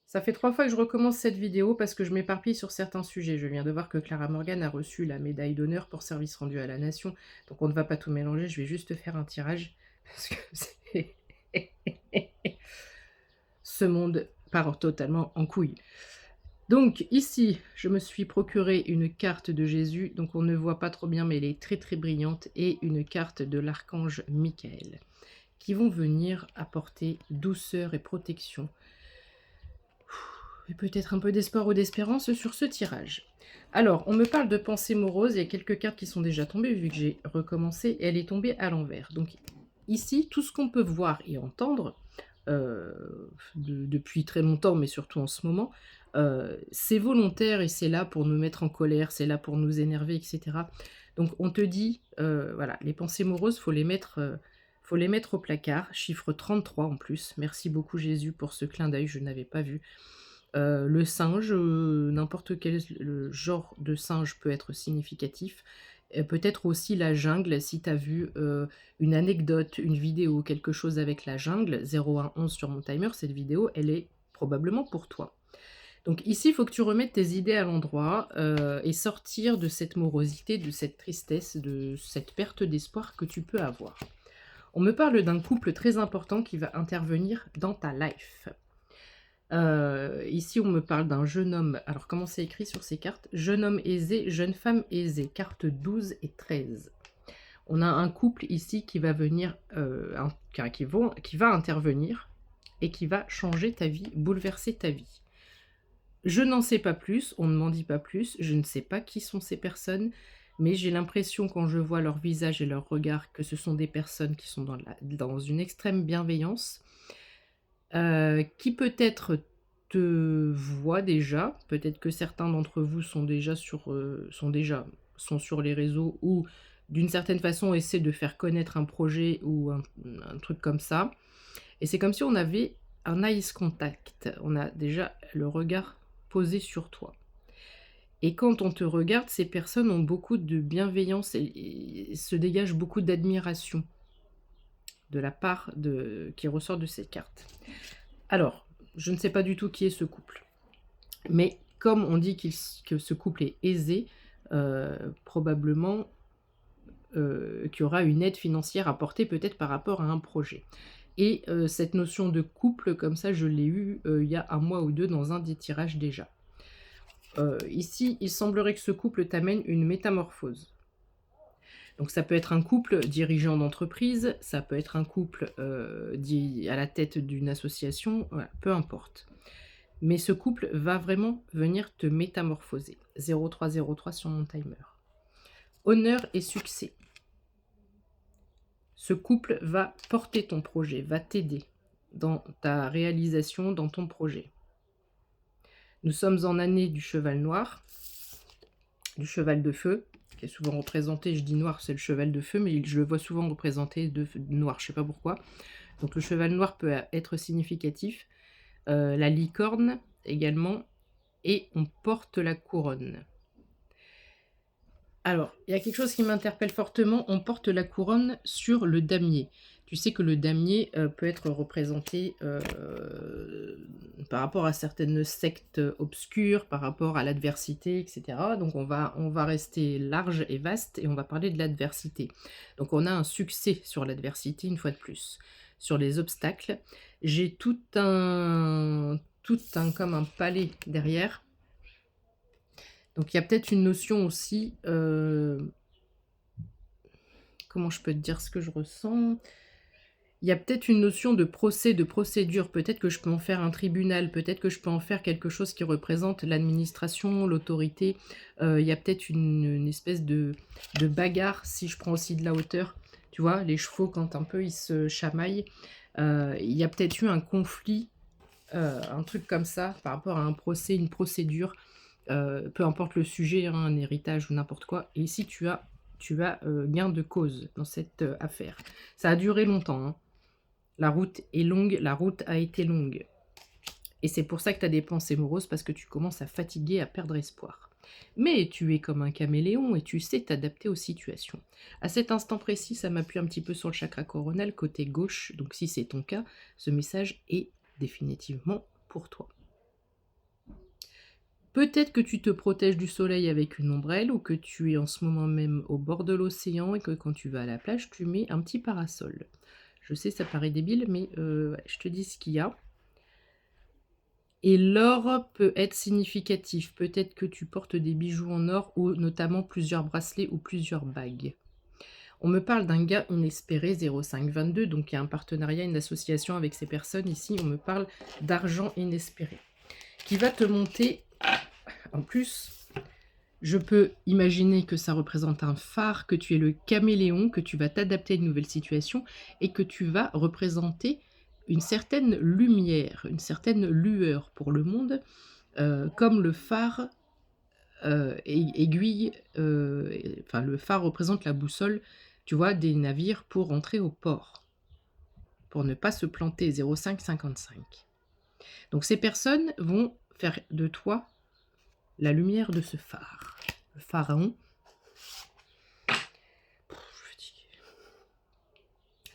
Ça fait 3 fois que je recommence cette vidéo parce que je m'éparpille sur certains sujets. Je viens de voir que Clara Morgan a reçu la médaille d'honneur pour service rendu à la nation. Donc on ne va pas tout mélanger, je vais juste faire un tirage parce que c'est ce monde part totalement en couille. Donc ici, je me suis procuré une carte de Jésus, donc on ne voit pas trop bien mais elle est très très brillante, et une carte de l'archange Michael, qui vont venir apporter douceur et protection et peut-être un peu d'espoir ou d'espérance sur ce tirage. Alors, on me parle de pensée morose, il y a quelques cartes qui sont déjà tombées vu que j'ai recommencé, et elle est tombée à l'envers. Donc ici, tout ce qu'on peut voir et entendre, depuis très longtemps, mais surtout en ce moment, c'est volontaire et c'est là pour nous mettre en colère, c'est là pour nous énerver, et cetera. Donc on te dit, voilà, les pensées moroses, faut les mettre au placard, chiffre 33 en plus. Merci beaucoup Jésus pour ce clin d'œil, je n'avais pas vu. Le singe, n'importe quel le genre de singe peut être significatif. Peut-être aussi la jungle, si tu as vu, une anecdote, une vidéo, quelque chose avec la jungle, 0111 sur mon timer, cette vidéo, elle est probablement pour toi. Donc ici, il faut que tu remettes tes idées à l'endroit, et sortir de cette morosité, de cette tristesse, de cette perte d'espoir que tu peux avoir. On me parle d'un couple très important qui va intervenir dans ta life. Ici, on me parle d'un jeune homme. Alors, comment c'est écrit sur ces cartes? Jeune homme aisé, jeune femme aisée. Carte 12 et 13. On a un couple ici qui va venir, qui va intervenir et qui va changer ta vie, bouleverser ta vie. Je n'en sais pas plus, on ne m'en dit pas plus, je ne sais pas qui sont ces personnes, mais j'ai l'impression quand je vois leur visage et leur regard que ce sont des personnes qui sont dans une extrême bienveillance, qui peut-être te voient déjà, peut-être que certains d'entre vous sont déjà sont sur les réseaux ou d'une certaine façon essaient de faire connaître un projet ou un truc comme ça, et c'est comme si on avait un eyes contact. On a déjà le regard posé sur toi, et quand on te regarde, ces personnes ont beaucoup de bienveillance et se dégage beaucoup d'admiration de la part de qui ressort de ces cartes. Alors, je ne sais pas du tout qui est ce couple, mais comme on dit que ce couple est aisé, probablement, qu'il y aura une aide financière apportée peut-être par rapport à un projet, et cette notion de couple comme ça, je l'ai eue, il y a 1 mois ou 2 dans un des tirages déjà. Ici, il semblerait que ce couple t'amène une métamorphose. Donc ça peut être un couple dirigeant d'entreprise, ça peut être un couple, à la tête d'une association, voilà, peu importe. Mais ce couple va vraiment venir te métamorphoser. 0303 sur mon timer. Honneur et succès. Ce couple va porter ton projet, va t'aider dans ta réalisation, dans ton projet. Nous sommes en année du cheval noir, du cheval de feu, qui est souvent représenté, je dis noir, c'est le cheval de feu, mais je le vois souvent représenté de noir, je sais pas pourquoi. Donc le cheval noir peut être significatif. La licorne également, et on porte la couronne. Alors, il y a quelque chose qui m'interpelle fortement, on porte la couronne sur le damier. Tu sais que le damier, peut être représenté, par rapport à certaines sectes obscures, par rapport à l'adversité, et cetera. Donc on va rester large et vaste et on va parler de l'adversité. Donc on a un succès sur l'adversité une fois de plus. Sur les obstacles, j'ai tout un comme un palais derrière. Donc il y a peut-être une notion aussi, comment je peux te dire ce que je ressens? Il y a peut-être une notion de procès, de procédure. Peut-être que je peux en faire un tribunal, peut-être que je peux en faire quelque chose qui représente l'administration, l'autorité. Il y a peut-être une espèce de bagarre, si je prends aussi de la hauteur. Tu vois? Les chevaux quand un peu ils se chamaillent, il y a peut-être eu un conflit, un truc comme ça, par rapport à un procès, une procédure, peu importe le sujet, hein, un héritage ou n'importe quoi. Et ici tu as, gain de cause dans cette, affaire. Ça a duré longtemps, hein. La route est longue, la route a été longue. Et c'est pour ça que tu as des pensées moroses, parce que tu commences à fatiguer, à perdre espoir. Mais tu es comme un caméléon et tu sais t'adapter aux situations. À cet instant précis, ça m'appuie un petit peu sur le chakra coronal, côté gauche, donc si c'est ton cas, ce message est définitivement pour toi. Peut-être que tu te protèges du soleil avec une ombrelle ou que tu es en ce moment même au bord de l'océan et que quand tu vas à la plage, tu mets un petit parasol. Je sais, ça paraît débile, mais ouais, je te dis ce qu'il y a. Et l'or peut être significatif. Peut-être que tu portes des bijoux en or ou notamment plusieurs bracelets ou plusieurs bagues. On me parle d'un gars inespéré, 0522, donc il y a un partenariat, une association avec ces personnes. Ici, on me parle d'argent inespéré qui va te monter. En plus, je peux imaginer que ça représente un phare, que tu es le caméléon, que tu vas t'adapter à une nouvelle situation et que tu vas représenter une certaine lumière, une certaine lueur pour le monde, comme le phare aiguille, enfin le phare représente la boussole, tu vois, des navires pour entrer au port, pour ne pas se planter, 0555. Donc ces personnes vont faire de toi la lumière de ce phare. Le pharaon.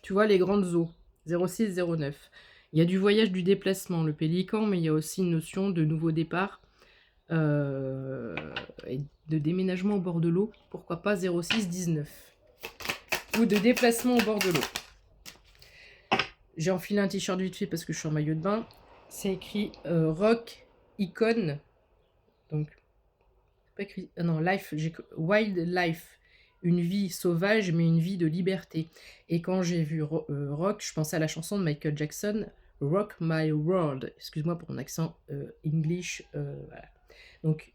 Tu vois les grandes eaux, 0609. Il y a du voyage, du déplacement, le pélican, mais il y a aussi une notion de nouveau départ et de déménagement au bord de l'eau. Pourquoi pas 0619. Ou de déplacement au bord de l'eau. J'ai enfilé un t-shirt vite fait parce que je suis en maillot de bain. C'est écrit Rock Icon. Donc, c'est pas écrit. Ah non, Life, Wild Life. Une vie sauvage, mais une vie de liberté. Et quand j'ai vu Rock, je pensais à la chanson de Michael Jackson, Rock My World. Excuse-moi pour mon accent English. Voilà. Donc,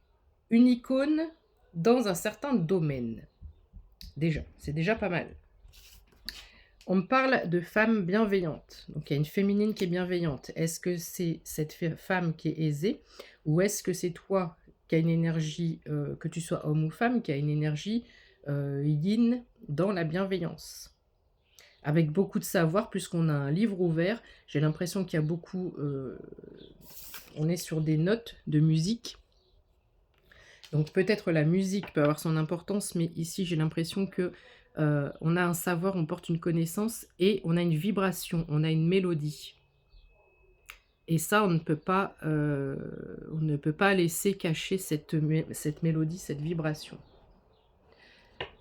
une icône dans un certain domaine. Déjà, c'est déjà pas mal. On me parle de femme bienveillante. Donc, il y a une féminine qui est bienveillante. Est-ce que c'est cette femme qui est aisée ou est-ce que c'est toi qui as une énergie, que tu sois homme ou femme, qui a une énergie yin dans la bienveillance, avec beaucoup de savoir, puisqu'on a un livre ouvert. J'ai l'impression qu'il y a beaucoup, on est sur des notes de musique, donc peut-être la musique peut avoir son importance, mais ici j'ai l'impression que on a un savoir, on porte une connaissance et on a une vibration, on a une mélodie. Et ça, on ne peut pas laisser cacher cette mélodie, cette vibration.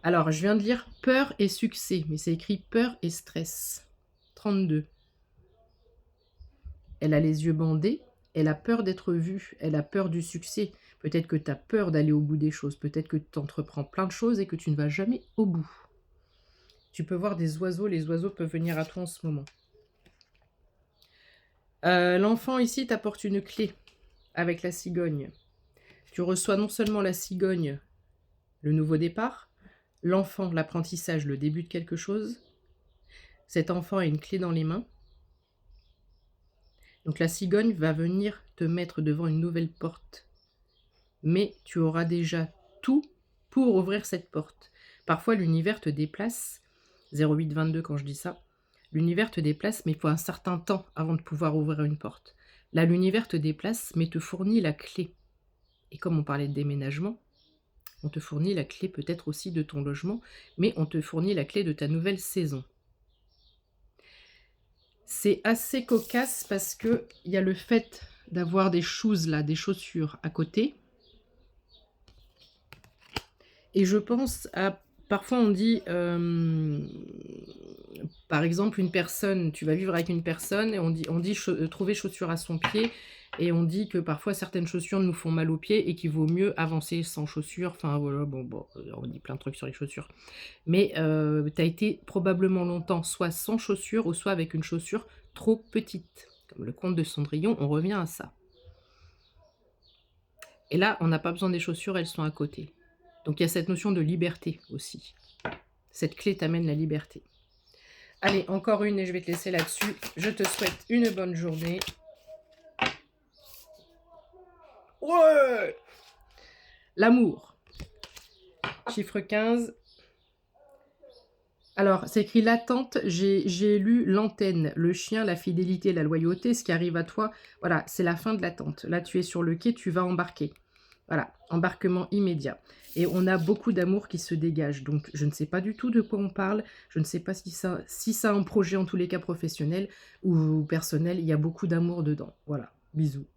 Alors, je viens de lire peur et succès, mais c'est écrit peur et stress. 32. Elle a les yeux bandés, elle a peur d'être vue, elle a peur du succès. Peut-être que tu as peur d'aller au bout des choses, peut-être que tu entreprends plein de choses et que tu ne vas jamais au bout. Tu peux voir des oiseaux, les oiseaux peuvent venir à toi en ce moment. L'enfant ici t'apporte une clé avec la cigogne. Tu reçois non seulement la cigogne, le nouveau départ, l'enfant, l'apprentissage, le début de quelque chose. Cet enfant a une clé dans les mains. Donc la cigogne va venir te mettre devant une nouvelle porte. Mais tu auras déjà tout pour ouvrir cette porte. Parfois l'univers te déplace, 0822 quand je dis ça, l'univers te déplace mais il faut un certain temps avant de pouvoir ouvrir une porte. Là l'univers te déplace mais te fournit la clé. Et comme on parlait de déménagement, on te fournit la clé peut-être aussi de ton logement, mais on te fournit la clé de ta nouvelle saison. C'est assez cocasse parce qu'il y a le fait d'avoir des shoes là, des chaussures à côté. Et je pense à... Parfois on dit, par exemple, une personne, tu vas vivre avec une personne et on dit trouver chaussures à son pied. Et on dit que parfois certaines chaussures nous font mal aux pieds et qu'il vaut mieux avancer sans chaussures. Enfin voilà, bon, on dit plein de trucs sur les chaussures. Mais tu as été probablement longtemps soit sans chaussures ou soit avec une chaussure trop petite. Comme le conte de Cendrillon, on revient à ça. Et là, on n'a pas besoin des chaussures, elles sont à côté. Donc il y a cette notion de liberté aussi. Cette clé t'amène la liberté. Allez, encore une et je vais te laisser là-dessus. Je te souhaite une bonne journée. Ouais! L'amour. Chiffre 15. Alors, c'est écrit l'attente. J'ai lu l'antenne, le chien, la fidélité, la loyauté, ce qui arrive à toi. Voilà, c'est la fin de l'attente. Là, tu es sur le quai, tu vas embarquer. Voilà, embarquement immédiat. Et on a beaucoup d'amour qui se dégage. Donc, je ne sais pas du tout de quoi on parle. Je ne sais pas si ça a un projet, en tous les cas professionnel ou personnel. Il y a beaucoup d'amour dedans. Voilà, bisous.